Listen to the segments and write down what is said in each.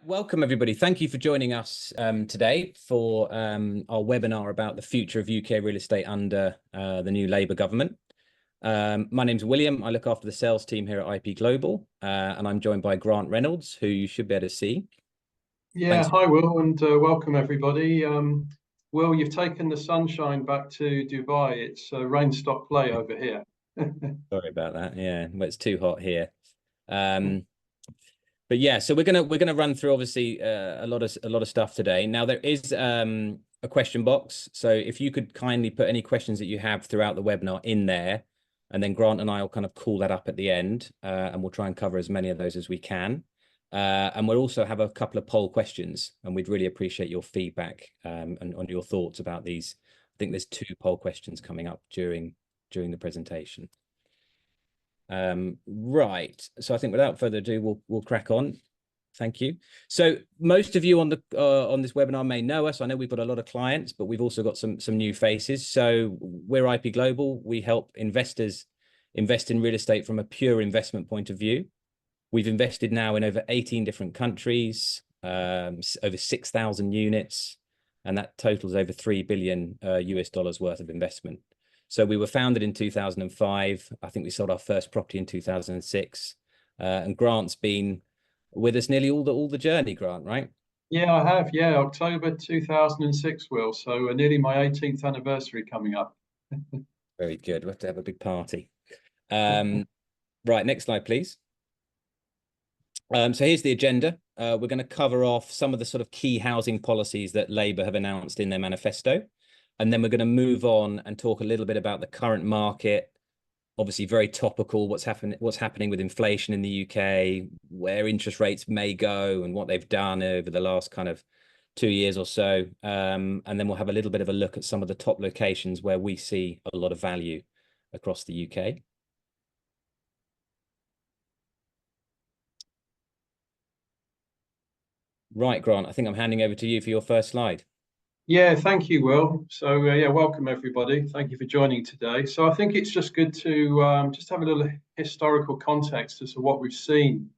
Welcome, everybody. Thank you for joining us today for our webinar about the future of UK real estate under the new Labour government. My name's William. I look after the sales team here at IP Global, and I'm joined by Grant Reynolds, who you should be able to see. Yeah, hi Will, and welcome everybody. Will, you've taken the sunshine back to Dubai. It's rain stop play over here. Sorry about that. Yeah, well, it's too hot here. But yeah, so we're gonna run through obviously a lot of stuff today. Now there is a question box, so if you could kindly put any questions that you have throughout the webinar in there, and then Grant and I will kind of call that up at the end, and we'll try and cover as many of those as we can. And we'll also have a couple of poll questions, and we'd really appreciate your feedback and on your thoughts about these. I think there's 2 poll questions coming up during the presentation. Right, so I think without further ado, we'll crack on. Thank you. So most of you on the on this webinar may know us. I know we've got a lot of clients, but we've also got some new faces. So we're IP Global. We help investors invest in real estate from a pure investment point of view. We've invested now in over 18 different countries, over 6,000 units, and that totals over $3 billion US dollars worth of investment. So we were founded in 2005. I think we sold our first property in 2006. And Grant's been with us nearly all the journey, Grant, right? Yeah, I have. Yeah, October 2006, Will. So nearly my 18th anniversary coming up. Very good. We'll have to have a big party. Right, next slide, please. So here's the agenda. We're going to cover off some of the sort of key housing policies that Labour have announced in their manifesto. And then we're going to move on and talk a little bit about the current market. Obviously, very topical, what's happening with inflation in the UK, where interest rates may go and what they've done over the last kind of 2 years or so. And then we'll have a little bit of a look at some of the top locations where we see a lot of value across the UK. Right, Grant, I think I'm handing over to you for your first slide. Yeah, thank you, Will. So yeah, welcome everybody. Thank you for joining today. So I think it's just good to just have a little historical context as to what we've seen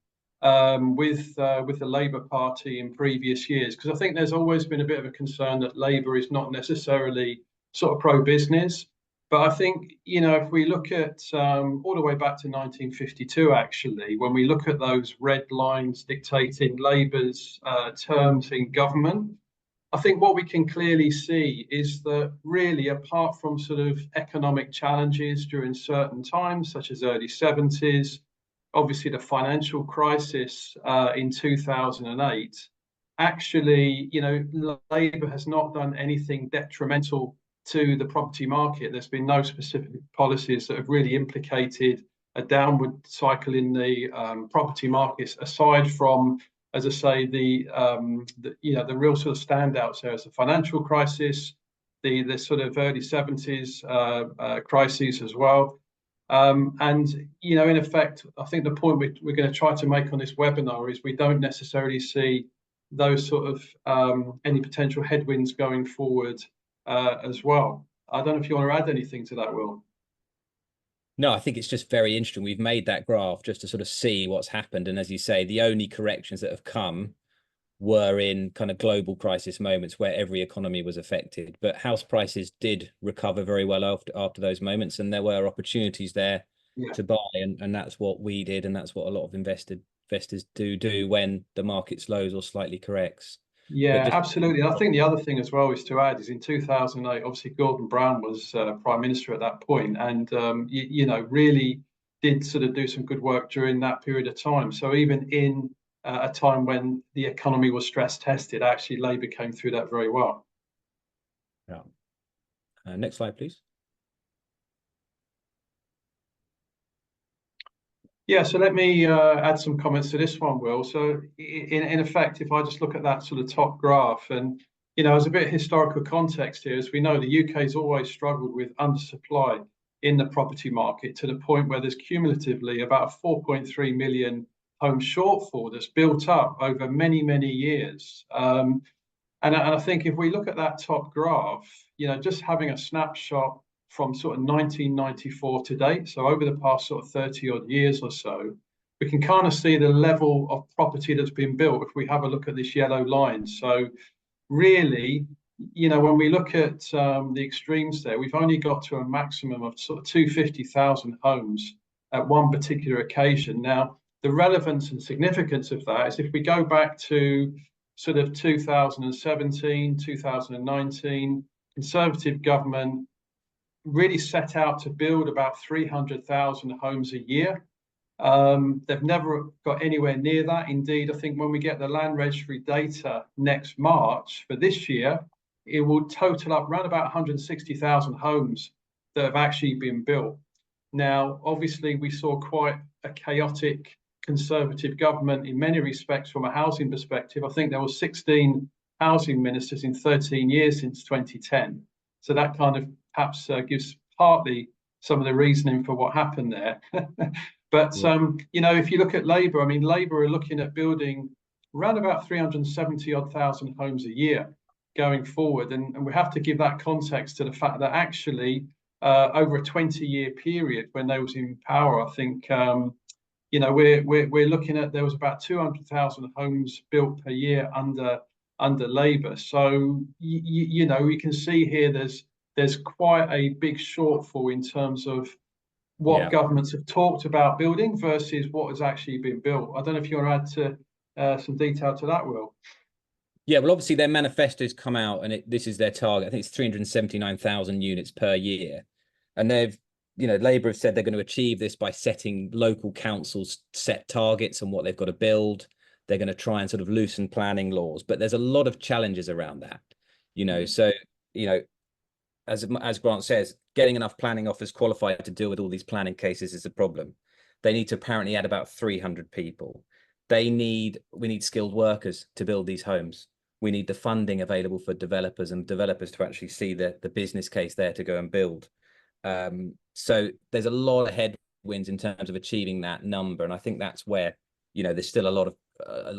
with the Labour Party in previous years, because I think there's always been a bit of a concern that Labour is not necessarily sort of pro-business. But I think, you know, if we look at all the way back to 1952, actually, when we look at those red lines dictating Labour's terms in government, I think what we can clearly see is that really, apart from sort of economic challenges during certain times, such as early 70s, obviously the financial crisis in 2008, actually, you know, Labour has not done anything detrimental to the property market. There's been no specific policies that have really implicated a downward cycle in the property markets, aside from, as I say, the real sort of standouts there is the financial crisis, the sort of early 70s crises as well. And, you know, in effect, I think the point we're going to try to make on this webinar is we don't necessarily see those sort of any potential headwinds going forward as well. I don't know if you want to add anything to that, Will. No, I think it's just very interesting. We've made that graph just to sort of see what's happened. And as you say, the only corrections that have come were in kind of global crisis moments where every economy was affected. But house prices did recover very well after those moments. And there were opportunities there to buy. And that's what we did. And that's what a lot of investors do when the market slows or slightly corrects. Yeah, absolutely. I think the other thing as well is to add is in 2008, obviously Gordon Brown was Prime Minister at that point, and you know, really did sort of do some good work during that period of time. So even in a time when the economy was stress tested, actually Labour came through that very well. Yeah. Next slide, please. Yeah, so let me add some comments to this one, Will. So in effect, if I just look at that sort of top graph, and, you know, as a bit of historical context here, as we know, the UK has always struggled with undersupply in the property market to the point where there's cumulatively about a 4.3 million home shortfall that's built up over many, many years. And I think if we look at that top graph, you know, just having a snapshot from sort of 1994 to date, so over the past sort of 30 odd years or so, we can kind of see the level of property that's been built if we have a look at this yellow line. So really, you know, when we look at the extremes there, we've only got to a maximum of sort of 250,000 homes at one particular occasion. Now, the relevance and significance of that is if we go back to sort of 2017, 2019, Conservative government really set out to build about 300,000 homes a year. They've never got anywhere near that. Indeed, I think when we get the land registry data next March for this year, it will total up around about 160,000 homes that have actually been built. Now, obviously, we saw quite a chaotic Conservative government in many respects from a housing perspective. I think there were 16 housing ministers in 13 years since 2010. So that kind of perhaps gives partly some of the reasoning for what happened there. But, you know, if you look at Labour, I mean, Labour are looking at building around about 370,000 homes a year going forward. And we have to give that context to the fact that actually over a 20-year period when they was in power, I think, you know, we're looking at there was about 200,000 homes built per year under Labour. So, you know, we can see here there's quite a big shortfall in terms of what governments have talked about building versus what has actually been built. I don't know if you want to add some detail to that, Will. Yeah, well, obviously their manifesto's come out and this is their target. I think it's 379,000 units per year. And they've, you know, Labour have said they're going to achieve this by setting local councils set targets on what they've got to build. They're going to try and sort of loosen planning laws, but there's a lot of challenges around that, you know. So, you know, as Grant says, getting enough planning officers qualified to deal with all these planning cases is a problem. They need to apparently add about 300 people. We need skilled workers to build these homes. We need the funding available for developers and developers to actually see the business case there to go and build. So there's a lot of headwinds in terms of achieving that number. And I think that's where, you know, there's still a lot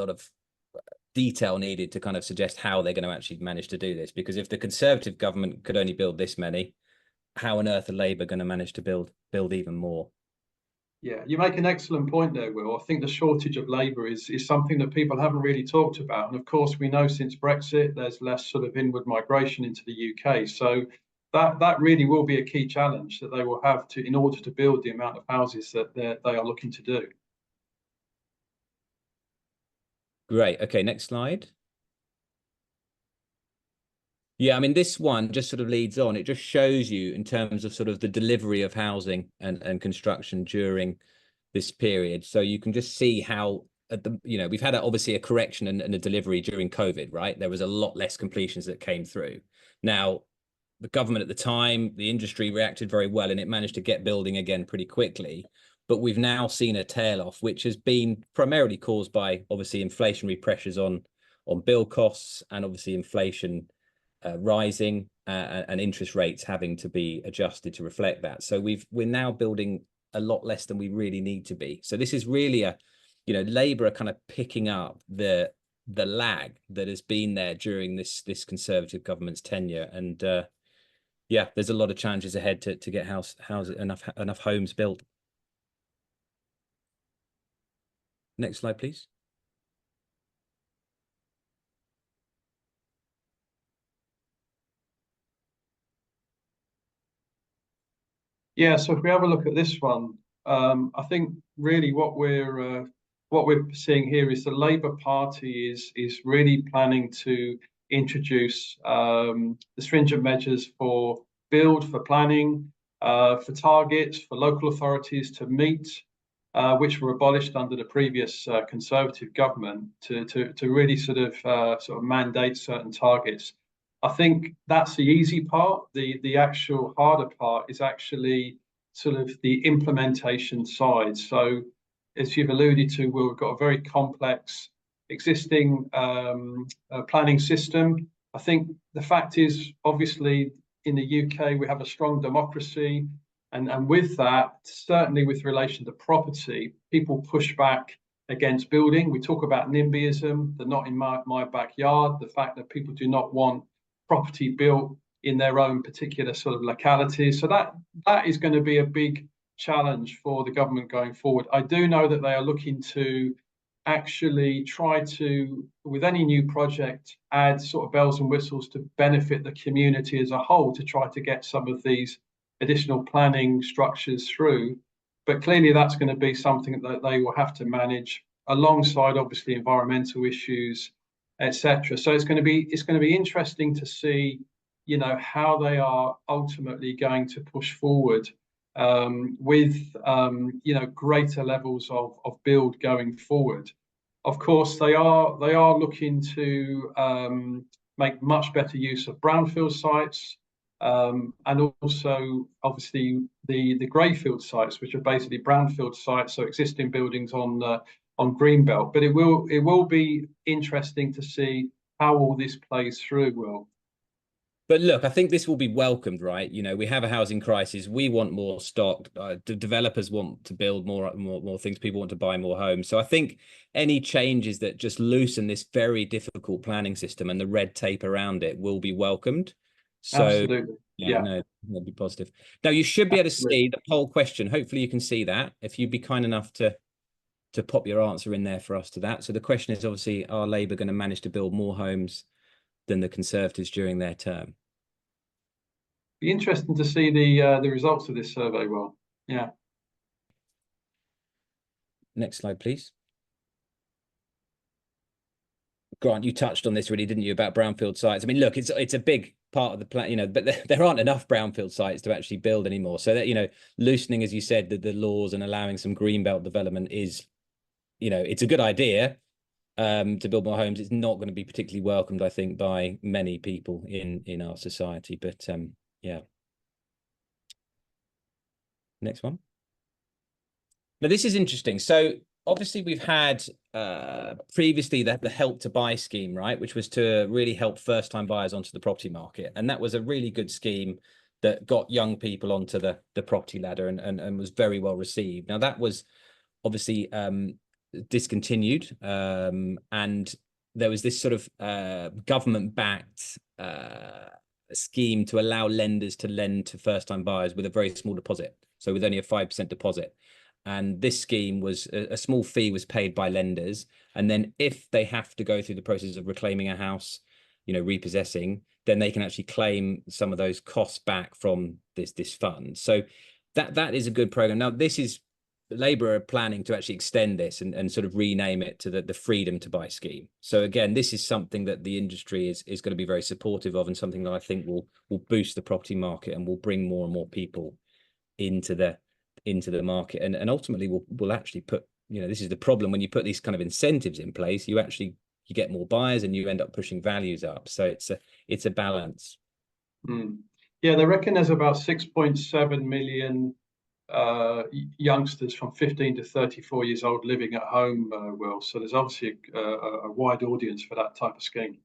of detail needed to kind of suggest how they're going to actually manage to do this. Because if the Conservative government could only build this many, how on earth are Labour going to manage to build even more? Yeah, you make an excellent point there, Will. I think the shortage of labour is something that people haven't really talked about. And of course, we know since Brexit, there's less sort of inward migration into the UK. So that really will be a key challenge that they will have to in order to build the amount of houses that they are looking to do. Great. Okay, next slide. Yeah, I mean, this one just sort of leads on. It just shows you in terms of sort of the delivery of housing and construction during this period. So you can just see how, you know, we've had obviously a correction and a delivery during COVID, right? There was a lot less completions that came through. Now, the government at the time, the industry reacted very well and it managed to get building again pretty quickly. But we've now seen a tail off, which has been primarily caused by obviously inflationary pressures on build costs and obviously inflation rising and interest rates having to be adjusted to reflect that. So we're now building a lot less than we really need to be. So this is really you know, Labour are kind of picking up the lag that has been there during this Conservative government's tenure. And yeah, there's a lot of challenges ahead to get enough homes built. Next slide, please. Yeah, so if we have a look at this one, I think really what we're seeing here is the Labour Party is really planning to introduce the stringent measures for build, for planning, for targets, for local authorities to meet, which were abolished under the previous Conservative government to really sort of mandate certain targets. I think that's the easy part. The actual harder part is actually sort of the implementation side. So as you've alluded to, we've got a very complex existing planning system. I think the fact is, obviously, in the UK, we have a strong democracy. And with that, certainly with relation to property, people push back against building. We talk about NIMBYism, the not in my backyard, the fact that people do not want property built in their own particular sort of localities. So that is going to be a big challenge for the government going forward. I do know that they are looking to actually try to, with any new project, add sort of bells and whistles to benefit the community as a whole, to try to get some of these additional planning structures through. But clearly that's going to be something that they will have to manage alongside obviously environmental issues, etc. So it's going to be interesting to see, you know, how they are ultimately going to push forward with you know, greater levels of build going forward. Of course, they are looking to make much better use of brownfield sites, and also obviously the greyfield sites, which are basically brownfield sites, so existing buildings on greenbelt. But it will be interesting to see how all this plays through, Will. But look, I think this will be welcomed, right? You know, we have a housing crisis. We want more stock. Developers want to build more things. People want to buy more homes. So I think any changes that just loosen this very difficult planning system and the red tape around it will be welcomed. So Absolutely. Yeah. no, that'd be positive. Now you should be able to Absolutely. see the poll question. Hopefully you can see that. If you'd be kind enough to pop your answer in there for us to that. So the question is obviously, are Labour going to manage to build more homes than the Conservatives during their term? Be interesting to see the results of this survey, Will. Yeah. Next slide, please. Grant, you touched on this really, didn't you, about brownfield sites? I mean, look, it's a big part of the plan, you know, but there aren't enough brownfield sites to actually build anymore. So that, you know, loosening, as you said, the laws and allowing some greenbelt development is, you know, it's a good idea to build more homes. It's not going to be particularly welcomed, I think, by many people in our society. But yeah. Next one. Now, this is interesting. So obviously we've had previously the Help to Buy scheme, right, which was to really help first-time buyers onto the property market. And that was a really good scheme that got young people onto the property ladder and was very well received. Now, that was obviously discontinued, and there was this sort of government-backed scheme to allow lenders to lend to first-time buyers with a very small deposit, so with only a 5% deposit. And this scheme was a small fee was paid by lenders, and then if they have to go through the process of reclaiming a house, you know, repossessing, then they can actually claim some of those costs back from this fund. So that is a good program. Now, this is Labour are planning to actually extend this and sort of rename it to the Freedom to Buy scheme. So again, this is something that the industry is going to be very supportive of, and something that I think will boost the property market and will bring more and more people into the market, and ultimately will actually put, you know, this is the problem when you put these kind of incentives in place, you get more buyers and you end up pushing values up. So it's a balance. Yeah, they reckon there's about 6.7 million youngsters from 15 to 34 years old living at home, Will. So there's obviously a wide audience for that type of scheme.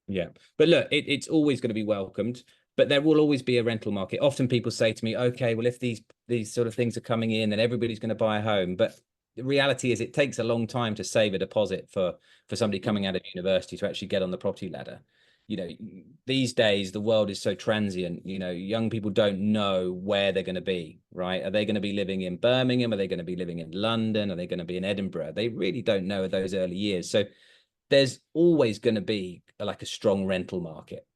Yeah, but look, it's always going to be welcomed. But there will always be a rental market. Often people say to me, okay, well, if these sort of things are coming in, then everybody's going to buy a home. But the reality is it takes a long time to save a deposit for somebody coming out of university to actually get on the property ladder. You know, these days, the world is so transient. You know, young people don't know where they're going to be, right? Are they going to be living in Birmingham? Are they going to be living in London? Are they going to be in Edinburgh? They really don't know those early years. So there's always going to be like a strong rental market.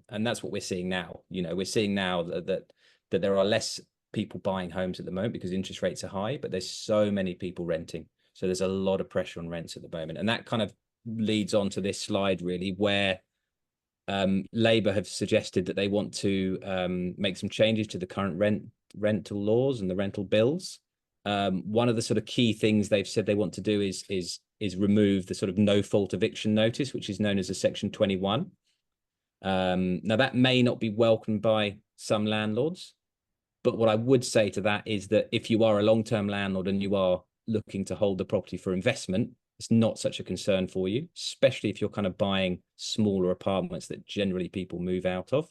And that's what we're seeing now. You know, we're seeing now that there are less people buying homes at the moment because interest rates are high, but there's so many people renting. So there's a lot of pressure on rents at the moment. And that kind of leads on to this slide, really, where Labour have suggested that they want to make some changes to the current rental laws and the rental bills. One of the sort of key things they've said they want to do is remove the sort of no fault eviction notice, which is known as a Section 21. Now, that may not be welcomed by some landlords, but what I would say to that is that if you are a long-term landlord and you are looking to hold the property for investment, it's not such a concern for you, especially if you're kind of buying smaller apartments that generally people move out of.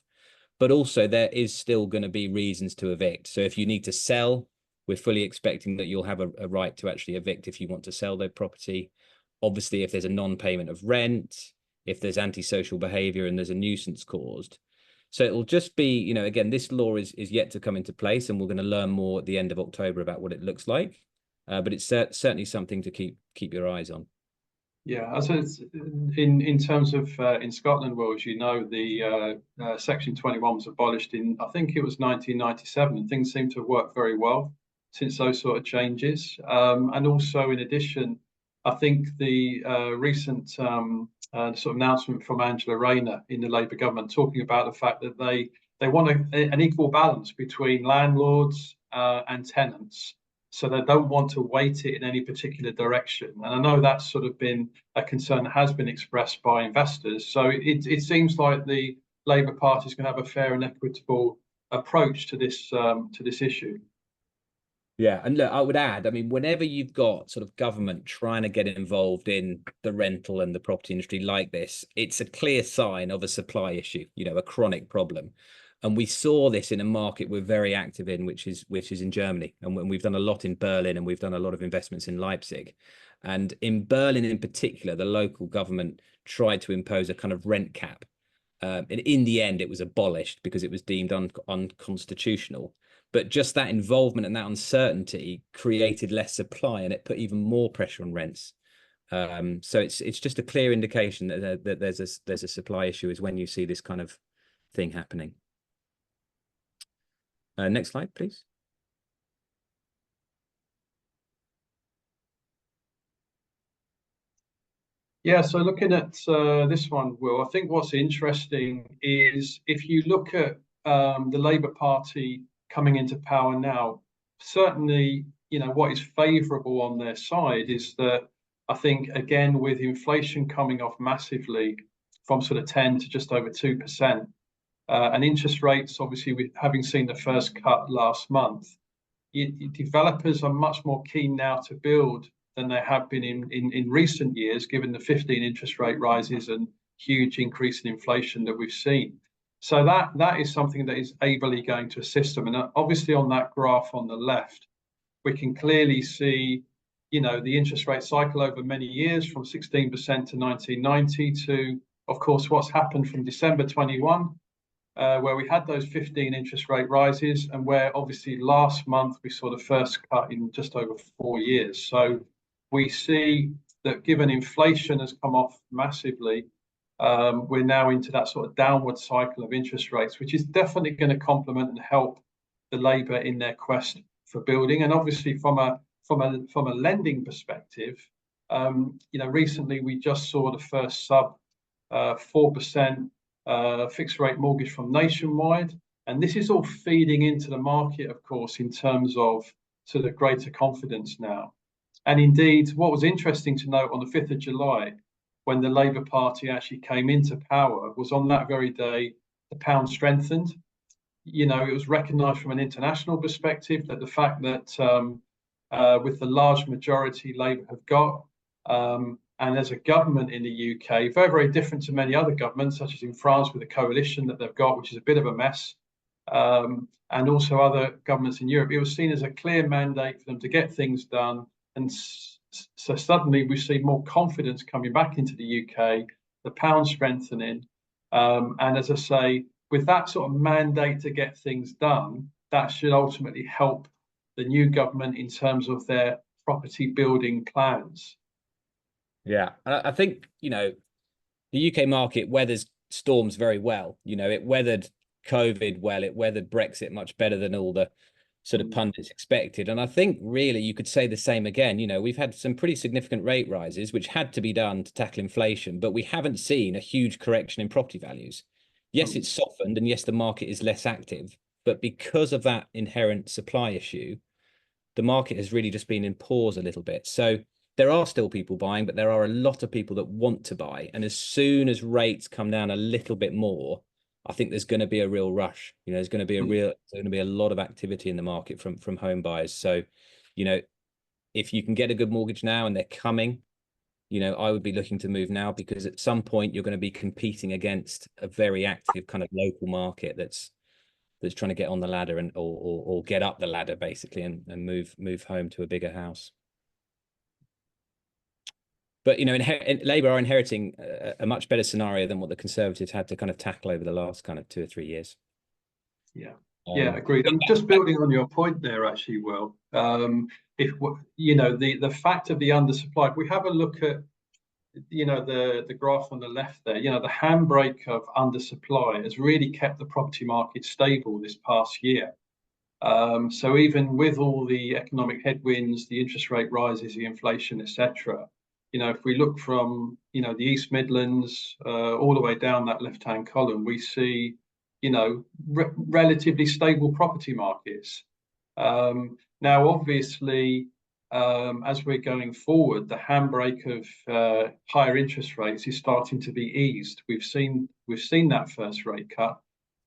But also there is still going to be reasons to evict. So if you need to sell, we're fully expecting that you'll have a right to actually evict if you want to sell their property. Obviously, if there's a non-payment of rent, if there's antisocial behavior and there's a nuisance caused. So it'll just be, you know, again, this law is yet to come into place, and we're going to learn more at the end of October about what it looks like. But it's certainly something to keep your eyes on. Yeah, as it's in terms of in Scotland, well, as you know, the Section 21 was abolished in, I think it was 1997, and things seem to have worked very well since those sort of changes. And also, in addition, I think the recent sort of announcement from Angela Rayner in the Labour government talking about the fact that they want an equal balance between landlords and tenants. So they don't want to weight it in any particular direction. And I know that's sort of been a concern that has been expressed by investors. So it seems like the Labour Party is going to have a fair and equitable approach to this issue. Yeah, and look, I would add, I mean, whenever you've got sort of government trying to get involved in the rental and the property industry like this, it's a clear sign of a supply issue, you know, a chronic problem. And we saw this in a market we're very active in, which is in Germany. And when we've done a lot in Berlin, and we've done a lot of investments in Leipzig. And in Berlin in particular, the local government tried to impose a kind of rent cap. And in the end, it was abolished because it was deemed unconstitutional. But just that involvement and that uncertainty created less supply, and it put even more pressure on rents. So it's just a clear indication that there's a supply issue is when you see this kind of thing happening. Next slide, please. Yeah, so looking at this one, Will, I think what's interesting is if you look at the Labour Party coming into power now, certainly, you know, what is favourable on their side is that I think, again, with inflation coming off massively from sort of 10 to just over 2%, and interest rates, obviously, with having seen the first cut last month, developers are much more keen now to build than they have been in recent years, given the 15 interest rate rises and huge increase in inflation that we've seen. So that is something that is ably going to assist them. And obviously on that graph on the left, we can clearly see, you know, the interest rate cycle over many years from 16% to 1990 to, of course, what's happened from December 21 where we had those 15 interest rate rises, and where obviously last month we saw the first cut in just over 4 years. So we see that given inflation has come off massively, we're now into that sort of downward cycle of interest rates, which is definitely going to complement and help the Labour in their quest for building. And obviously from a lending perspective, you know, recently we just saw the first sub 4% fixed rate mortgage from Nationwide. And this is all feeding into the market, of course, in terms of sort of greater confidence now. And indeed, what was interesting to note on the 5th of July, when the Labour Party actually came into power, was on that very day, the pound strengthened. You know, it was recognised from an international perspective that the fact that with the large majority Labour have got, and as a government in the UK, very, very different to many other governments, such as in France with the coalition that they've got, which is a bit of a mess, and also other governments in Europe, it was seen as a clear mandate for them to get things done. And so suddenly we see more confidence coming back into the UK, the pound strengthening. And as I say, with that sort of mandate to get things done, that should ultimately help the new government in terms of their property building plans. Yeah, I think, you know, the UK market weathers storms very well. You know, it weathered COVID well, it weathered Brexit much better than all the sort of pundits expected. And I think really you could say the same again. You know, we've had some pretty significant rate rises, which had to be done to tackle inflation, but we haven't seen a huge correction in property values. Yes, it's softened, and yes, the market is less active, but because of that inherent supply issue, the market has really just been in pause a little bit. So there are still people buying, but there are a lot of people that want to buy. And as soon as rates come down a little bit more, I think there's going to be a real rush. You know, there's going to be a lot of activity in the market from home buyers. So, you know, if you can get a good mortgage now and they're coming, you know, I would be looking to move now, because at some point you're going to be competing against a very active kind of local market that's trying to get on the ladder and or get up the ladder basically and move home to a bigger house. But you know, Labour are inheriting a much better scenario than what the Conservatives had to kind of tackle over the last kind of 2 or 3 years. Yeah, yeah, agreed. And just building on your point there, actually, Will, if you know the fact of the undersupply, if we have a look at the graph on the left there, the handbrake of undersupply has really kept the property market stable this past year. So even with all the economic headwinds, the interest rate rises, the inflation, etc., if we look from the East Midlands all the way down that left-hand column, we see relatively stable property markets. Now, obviously, as we're going forward, the handbrake of higher interest rates is starting to be eased. We've seen that first rate cut.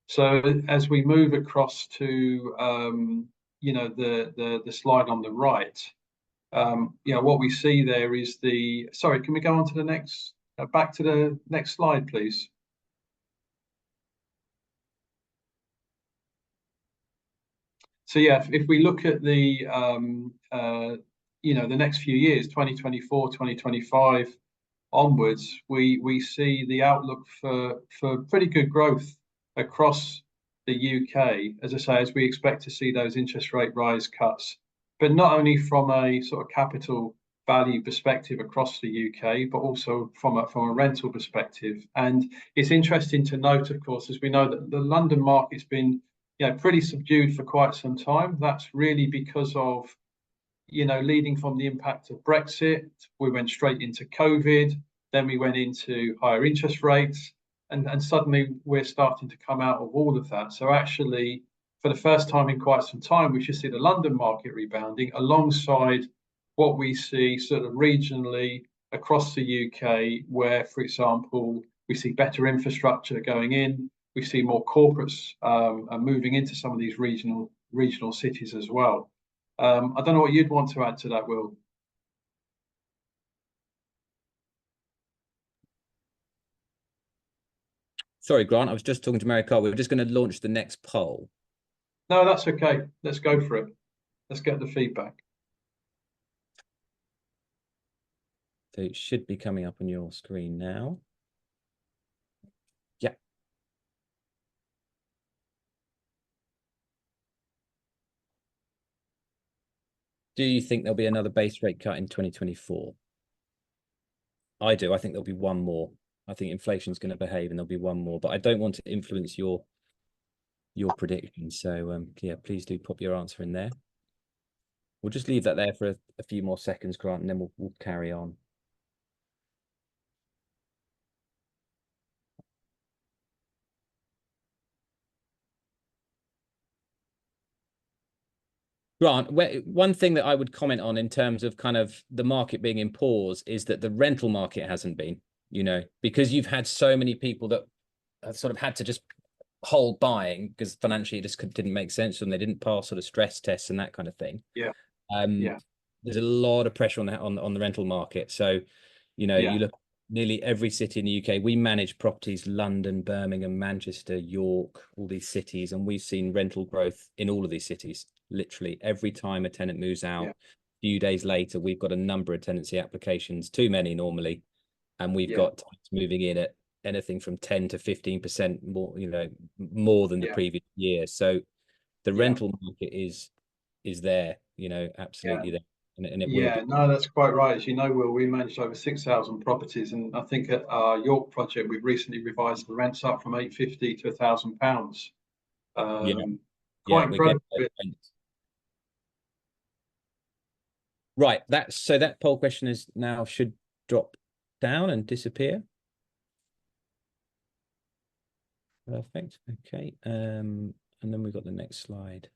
So as we move across to the slide on the right, what we see there is sorry, can we go on to the next back to the next slide, please? So yeah, if we look at the next few years, 2024, 2025 onwards, we see the outlook for pretty good growth across the UK, as I say, as we expect to see those interest rate rise cuts, but not only from a sort of capital value perspective across the UK, but also from a rental perspective. And it's interesting to note, of course, as we know that the London market's been pretty subdued for quite some time. That's really because of leading from the impact of Brexit. We went straight into COVID, then we went into higher interest rates, and suddenly we're starting to come out of all of that. So actually, for the first time in quite some time, we should see the London market rebounding alongside what we see sort of regionally across the UK, where, for example, we see better infrastructure going in, we see more corporates moving into some of these regional cities as well. I don't know what you'd want to add to that, Will. Sorry, Grant, I was just talking to Mary Carl. We're just going to launch the next poll. No, that's okay. Let's go for it. Let's get the feedback. So it should be coming up on your screen now. Yeah. Do you think there'll be another base rate cut in 2024? I do. I think there'll be one more. I think inflation's going to behave and there'll be one more, but I don't want to influence your prediction. So yeah, please do pop your answer in there. We'll just leave that there for a few more seconds, Grant, and then we'll carry on. Grant, one thing that I would comment on in terms of kind of the market being in pause is that the rental market hasn't been, because you've had so many people that have sort of had to just hold buying because financially it just didn't make sense and they didn't pass sort of stress tests and that kind of thing. Yeah. There's a lot of pressure on the rental market. So, you look nearly every city in the UK, we manage properties, London, Birmingham, Manchester, York, all these cities, and we've seen rental growth in all of these cities. Literally every time a tenant moves out, a few days later, we've got a number of tenancy applications, too many normally, and we've got tenants moving in at anything from 10 to 15% more, more than the previous year. So the rental market is there, absolutely there. And it will be. No, that's quite right. As you know, Will, we managed over 6,000 properties, and I think at our York project, we've recently revised the rents up from £850 to £1,000. Quite incredible. Right, so that poll question is now should drop down and disappear. Perfect. Okay. And then we've got the next slide.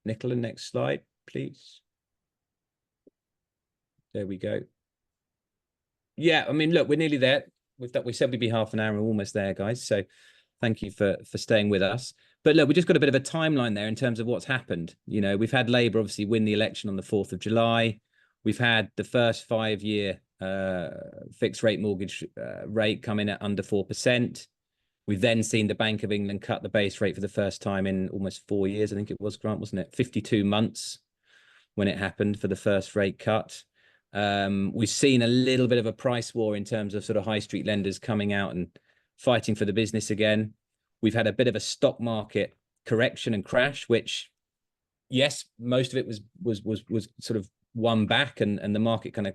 Nicola, next slide, please. There we go. Yeah, I mean, look, we're nearly there. We said we'd be half an hour, and we're almost there, guys. So thank you for staying with us. But look, we just got a bit of a timeline there in terms of what's happened. We've had Labour obviously win the election on the 4th of July. We've had the first 5-year fixed rate mortgage rate come in at under 4%. We've then seen the Bank of England cut the base rate for the first time in almost 4 years. I think it was, Grant, wasn't it? 52 months when it happened for the first rate cut. We've seen a little bit of a price war in terms of sort of high street lenders coming out and fighting for the business again. We've had a bit of a stock market correction and crash, which, yes, most of it was sort of won back, and the market kind of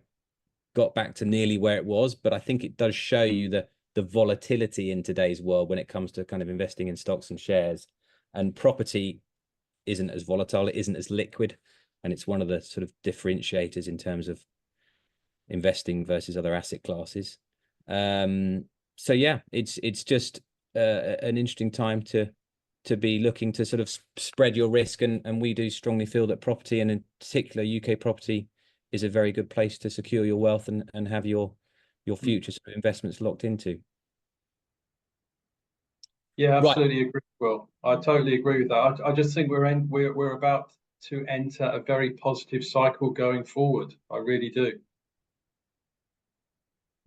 got back to nearly where it was. But I think it does show you the volatility in today's world when it comes to kind of investing in stocks and shares. And property isn't as volatile, it isn't as liquid, and it's one of the sort of differentiators in terms of investing versus other asset classes. So yeah, it's just an interesting time to be looking to sort of spread your risk, and we do strongly feel that property, and in particular UK property, is a very good place to secure your wealth and have your future sort of investments locked into. Yeah, absolutely agree. Well, I totally agree with that. I just think we're about to enter a very positive cycle going forward. I really do.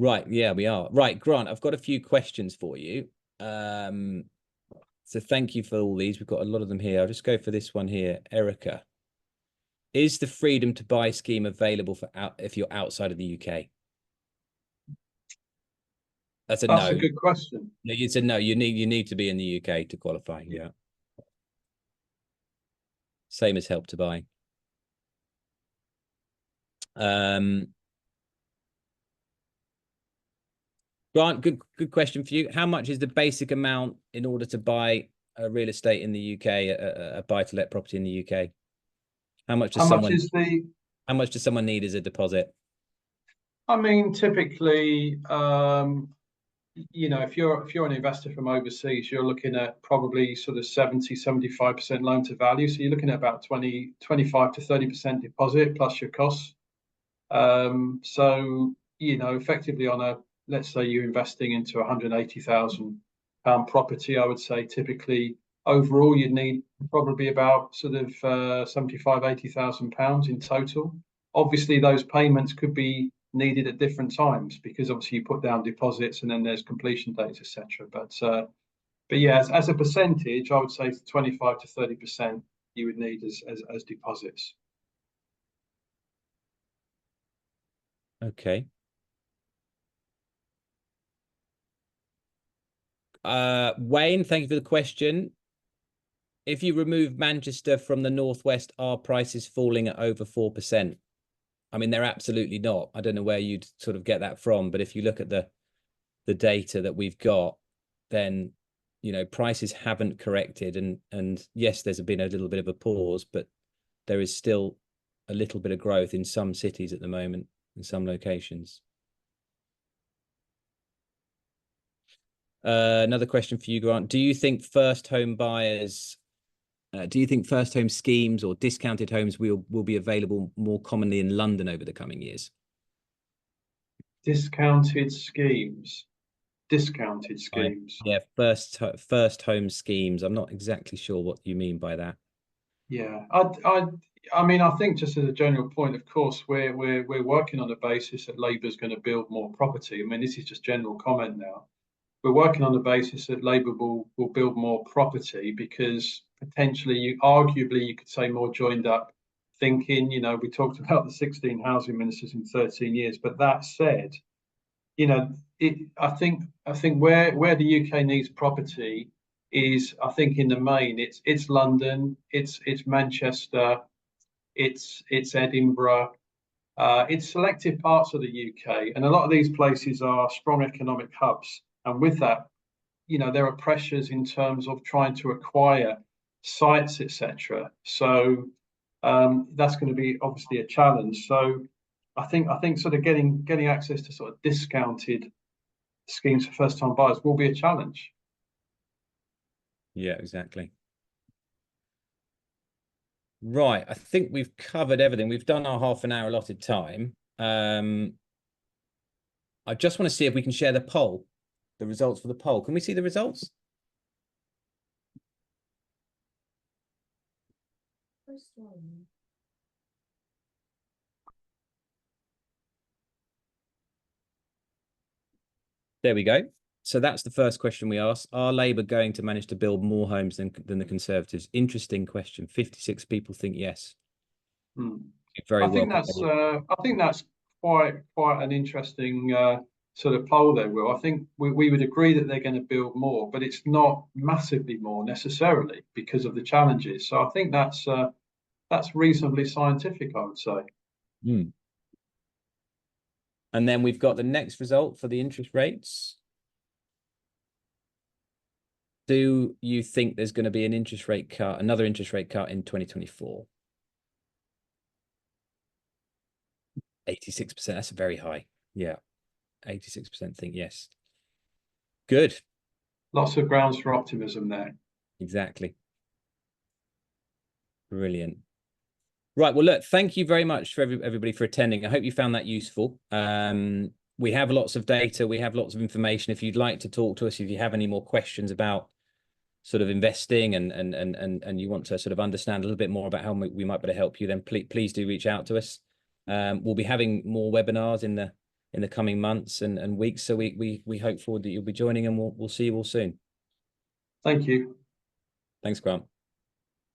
Right, yeah, we are. Right, Grant, I've got a few questions for you. So thank you for all these. We've got a lot of them here. I'll just go for this one here. Erica, is the freedom to buy scheme available for if you're outside of the UK? That's a no. That's a good question. It's a no. You need to be in the UK to qualify. Yeah. Same as Help to Buy. Grant, good question for you. How much is the basic amount in order to buy a real estate in the UK, a buy-to-let property in the UK? How much does how much does someone need as a deposit? I mean, typically, you know, if you're an investor from overseas, you're looking at probably sort of 75% loan to value. So you're looking at about 25 to 30% deposit plus your costs. So, you know, effectively let's say you're investing into £180,000 property, I would say typically overall you'd need probably about sort of 75, £80,000 in total. Obviously, those payments could be needed at different times because obviously you put down deposits and then there's completion dates, etc. But yeah, as a percentage, I would say 25 to 30% you would need as deposits. Okay. Wayne, thank you for the question. If you remove Manchester from the Northwest, are prices falling at over 4%? I mean, they're absolutely not. I don't know where you'd sort of get that from, but if you look at the data that we've got, then, you know, prices haven't corrected. And yes, there's been a little bit of a pause, but there is still a little bit of growth in some cities at the moment, in some locations. Another question for you, Grant. Do you think first home schemes or discounted homes will be available more commonly in London over the coming years? Discounted schemes. Yeah, first home schemes. I'm not exactly sure what you mean by that. Yeah, I mean, I think just as a general point, of course, we're working on the basis that Labour's going to build more property. I mean, this is just general comment now. We're working on the basis that Labour will build more property because potentially, arguably, you could say more joined up thinking. You know, we talked about the 16 housing ministers in 13 years, but that said, you know, I think where the UK needs property is, I think in the main, it's London, it's Manchester, it's Edinburgh, it's selected parts of the UK, and a lot of these places are strong economic hubs. And with that, you know, there are pressures in terms of trying to acquire sites, etc. So that's going to be obviously a challenge. So I think sort of getting access to sort of discounted schemes for first-time buyers will be a challenge. Yeah, exactly. Right, I think we've covered everything. We've done our half an hour allotted time. I just want to see if we can share the poll, the results for the poll. Can we see the results? There we go. so that's the first question we asked. Are Labour going to manage to build more homes than the Conservatives? Interesting question. 56 people think yes. Hmm. Very I well. think that's quite an interesting sort of poll there, Will. I think we would agree that they're going to build more, but it's not massively more necessarily because of the challenges. So I think that's reasonably scientific, I would say. Hmm. And then we've got the next result for the interest rates. Do you think there's going to be an interest rate cut, another interest rate cut in 2024? 86%. That's very high. Yeah. 86% think yes. Good. Lots of grounds for optimism there. Exactly. Brilliant. Right. Well, look, thank you very much for everybody for attending. I hope you found that useful. We have lots of data. We have lots of information. If you'd like to talk to us, if you have any more questions about sort of investing and you want to sort of understand a little bit more about how we might be able to help you, then please do reach out to us. We'll be having more webinars in the coming months and weeks. So we hope forward that you'll be joining, and we'll see you all soon. Thank you. Thanks, Grant.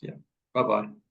Yeah. Bye-bye.